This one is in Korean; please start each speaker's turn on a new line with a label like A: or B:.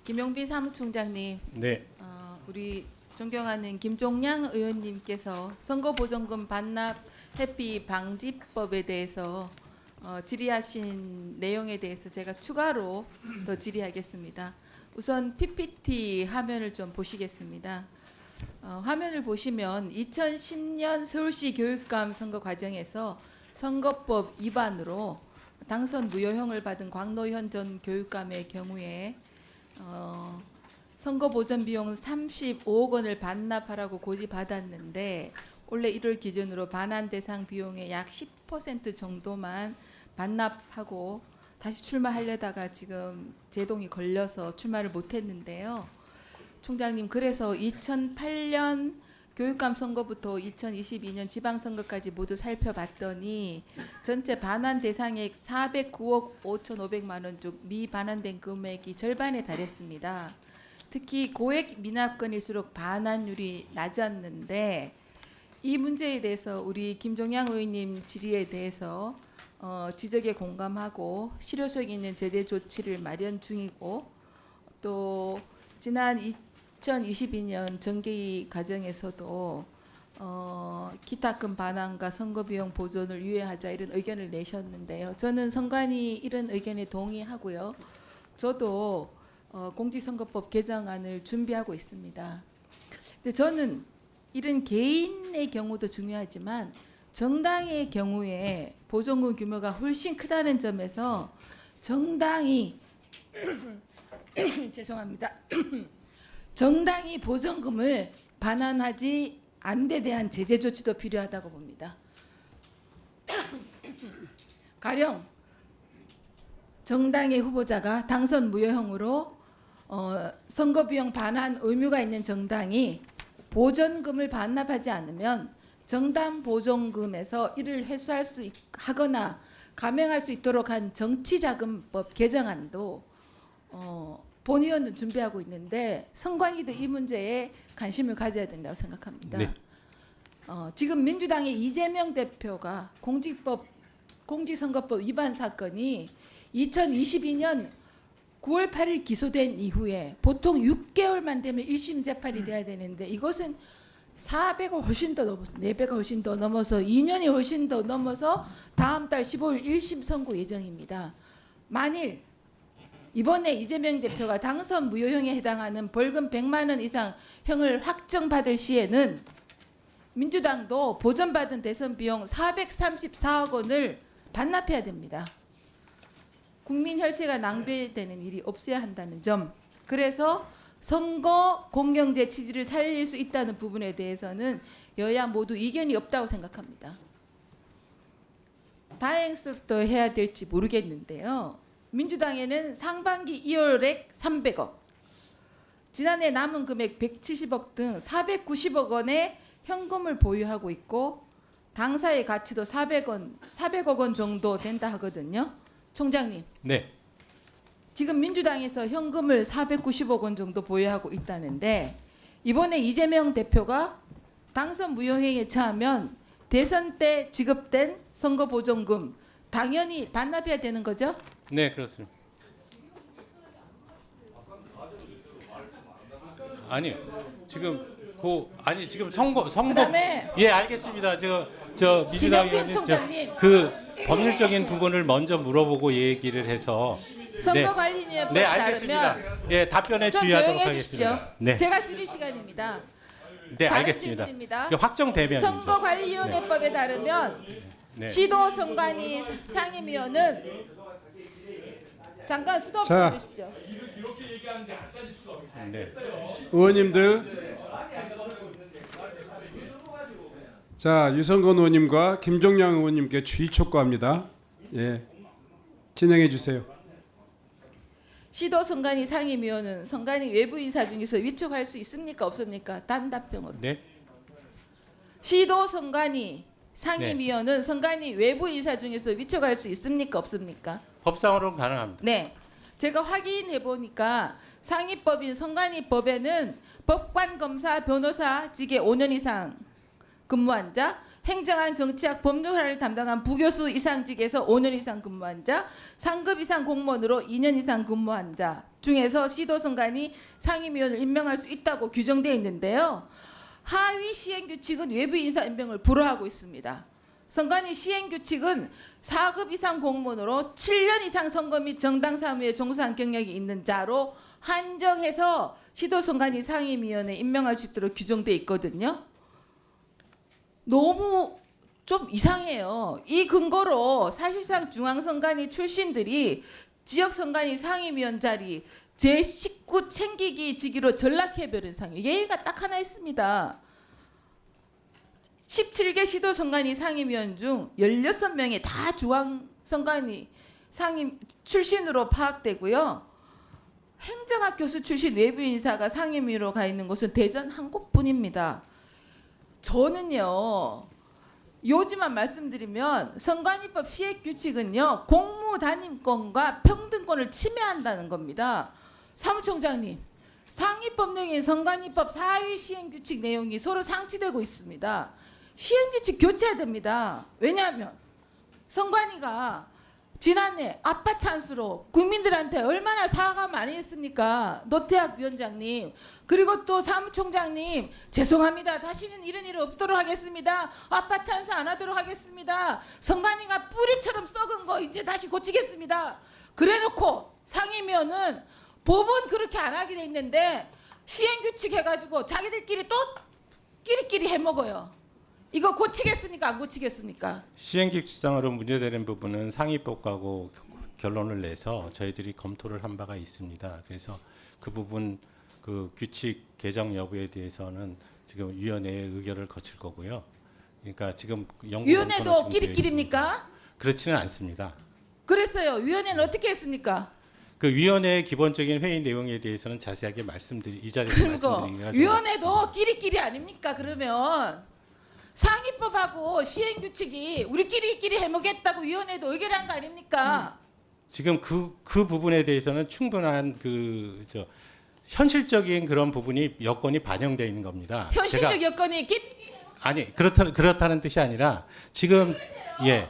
A: 김용빈 사무총장님,
B: 네.
A: 우리 존경하는 김종양 의원님께서 선거보전금 반납 회피 방지법에 대해서 질의하신 내용에 대해서 제가 추가로 더 질의하겠습니다. 우선 PPT 화면을 좀 보시겠습니다. 화면을 보시면 2010년 서울시 교육감 선거 과정에서 선거법 위반으로 당선 무효형을 받은 광노현 전 교육감의 경우에 선거 보전 비용 35억 원을 반납하라고 고지받았는데 올해 1월 기준으로 반환 대상 비용의 약 10% 정도만 반납하고 다시 출마하려다가 지금 제동이 걸려서 출마를 못했는데요. 총장님, 그래서 2008년 교육감 선거부터 2022년 지방선거까지 모두 살펴봤더니 전체 반환 대상액 409억 5,500만 원 중 미반환된 금액이 절반에 달했습니다. 특히 고액 미납건일수록 반환율이 낮았는데 이 문제에 대해서 우리 김종양 의원님 질의에 대해서 지적에 공감하고 실효성 있는 제재 조치를 마련 중이고 또 지난 2022년 정개위 과정에서도 기타금 반환과 선거비용 보존을 유예하자 이런 의견을 내셨는데요. 저는 선관위 이런 의견에 동의하고요. 저도 공직선거법 개정안을 준비하고 있습니다. 근데 저는 이런 개인의 경우도 중요하지만 정당의 경우에 보존금 규모가 훨씬 크다는 점에서 정당이 죄송합니다. 정당이 보전금을 반환하지 않은 데 대한 제재 조치도 필요하다고 봅니다. 가령 정당의 후보자가 당선 무효형으로 선거비용 반환 의무가 있는 정당이 보전금을 반납하지 않으면 정당 보전금에서 이를 회수할 수 하거나 감행할 수 있도록 한 정치자금법 개정안도 본의원은 준비하고 있는데 선관위도 이 문제에 관심을 가져야 된다고 생각합니다.
B: 네.
A: 지금 민주당의 이재명 대표가 공직선거법 위반 사건이 2022년 9월 8일 기소된 이후에 보통 6개월만 되면 1심 재판이 돼야 되는데 이것은 400을 훨씬 더 넘어서 4배가 훨씬 더 넘어서 2년이 훨씬 더 넘어서 다음 달 15일 1심 선고 예정입니다. 만일 이번에 이재명 대표가 당선 무효형에 해당하는 벌금 100만 원 이상 형을 확정받을 시에는 민주당도 보전받은 대선 비용 434억 원을 반납해야 됩니다. 국민 혈세가 낭비되는 일이 없어야 한다는 점. 그래서 선거 공정제 취지를 살릴 수 있다는 부분에 대해서는 여야 모두 이견이 없다고 생각합니다. 다행스럽게 해야 될지 모르겠는데요. 민주당에는 상반기 2월액 300억, 지난해 남은 금액 170억 등 490억 원의 현금을 보유하고 있고 당사의 가치도 400억 원 정도 된다 하거든요. 총장님.
B: 네.
A: 지금 민주당에서 현금을 490억 원 정도 보유하고 있다는데 이번에 이재명 대표가 당선 무효행위에 처하면 대선 때 지급된 선거보전금 당연히 반납해야 되는 거죠?
B: 네, 그렇습니다. 아니, 지금 지금 선거
A: 그다음에
B: 예, 알겠습니다. 저 민주당
A: 김영빈 총장님.
B: 그 법률적인 부분을 먼저 물어보고 얘기를 해서
A: 선거관리위원회법에
B: 네, 알겠습니다.
A: 따르면
B: 예, 답변에
A: 좀
B: 주의하도록
A: 조용히 해주십시오.
B: 하겠습니다. 네.
A: 제가 질의 시간입니다.
B: 네,
A: 다른
B: 알겠습니다.
A: 질문입니다.
B: 이게 확정되면이죠.
A: 선거관리위원회법에 따르면
B: 네.
A: 시도 선관위 상임위원은 잠깐 스톱
C: 자.
A: 해주십시오.
B: 네.
C: 의원님들, 자 유성건 의원님과 김종양 의원님께 주의 촉구합니다. 예, 진행해 주세요.
A: 시도 선관위 상임위원은 선관위 외부 인사 중에서 위촉할 수 있습니까 없습니까? 단답형으로.
B: 네.
A: 시도 선관위 상임위원은 선관위 외부 인사 중에서 위촉할 수 있습니까 없습니까?
B: 법상으로는 가능합니다.
A: 네. 제가 확인해 보니까 상위법인 선관위법에는 법관, 검사, 변호사 직에 5년 이상 근무한 자, 행정안 정치학 법률화를 담당한 부교수 이상직에서 5년 이상 근무한 자, 상급 이상 공무원으로 2년 이상 근무한 자 중에서 시도선관위 상임위원을 임명할 수 있다고 규정되어 있는데요. 하위 시행규칙은 외부 인사 임명을 불허하고 있습니다. 선관위 시행규칙은 4급 이상 공무원으로 7년 이상 선거 및 정당 사무에 종사한 경력이 있는 자로 한정해서 시도선관위 상임위원회 임명할 수 있도록 규정되어 있거든요. 너무 좀 이상해요. 이 근거로 사실상 중앙선관위 출신들이 지역선관위 상임위원 자리 제 식구 챙기기 직위로 전락해버린 상황. 예의가 딱 하나 있습니다. 17개 시도선관위 상임위원 중 16명이 다 중앙선관위 상임 출신으로 파악되고요. 행정학 교수 출신 외부 인사가 상임위로 가 있는 곳은 대전 한 곳뿐입니다. 저는요. 요지만 말씀드리면 선관위법 시행규칙은요. 공무단임권과 평등권을 침해한다는 겁니다. 사무총장님. 상위법령인 선관위법 4위 시행규칙 내용이 서로 상치되고 있습니다. 시행규칙 교체해야 됩니다. 왜냐하면 선관위가 지난해 아빠 찬스로 국민들한테 얼마나 사과 많이 했습니까? 노태학 위원장님 그리고 또 사무총장님 죄송합니다. 다시는 이런 일 없도록 하겠습니다. 아빠 찬스 안 하도록 하겠습니다. 선관위가 뿌리처럼 썩은 거 이제 다시 고치겠습니다. 그래놓고 상임위원은 법은 그렇게 안 하게 돼 있는데 시행규칙 해가지고 자기들끼리 또 끼리끼리 해먹어요. 이거 고치겠습니까? 안 고치겠습니까?
B: 시행규칙상으로 문제되는 부분은 상위법하고 결론을 내서 저희들이 검토를 한 바가 있습니다. 그래서 그 부분 그 규칙 개정 여부에 대해서는 지금 위원회의 의결을 거칠 거고요. 그러니까 지금 연구
A: 위원회도
B: 검토는 지금 되어
A: 끼리끼리입니까?
B: 있습니다. 그렇지는 않습니다.
A: 그랬어요. 위원회는 어떻게 했습니까?
B: 그 위원회의 기본적인 회의 내용에 대해서는 자세하게 이 자리에서
A: 그리고
B: 말씀드리기가 좀
A: 위원회도
B: 어렵습니다.
A: 끼리끼리 아닙니까? 그러면 상위법하고 시행규칙이 우리끼리 해먹겠다고 위원회도 의결한 거 아닙니까?
B: 지금 그 부분에 대해서는 충분한 현실적인 그런 부분이 여건이 반영되어 있는 겁니다.
A: 현실적
B: 제가-
A: 여건이
B: 아니 그렇다는 뜻이 아니라 지금 예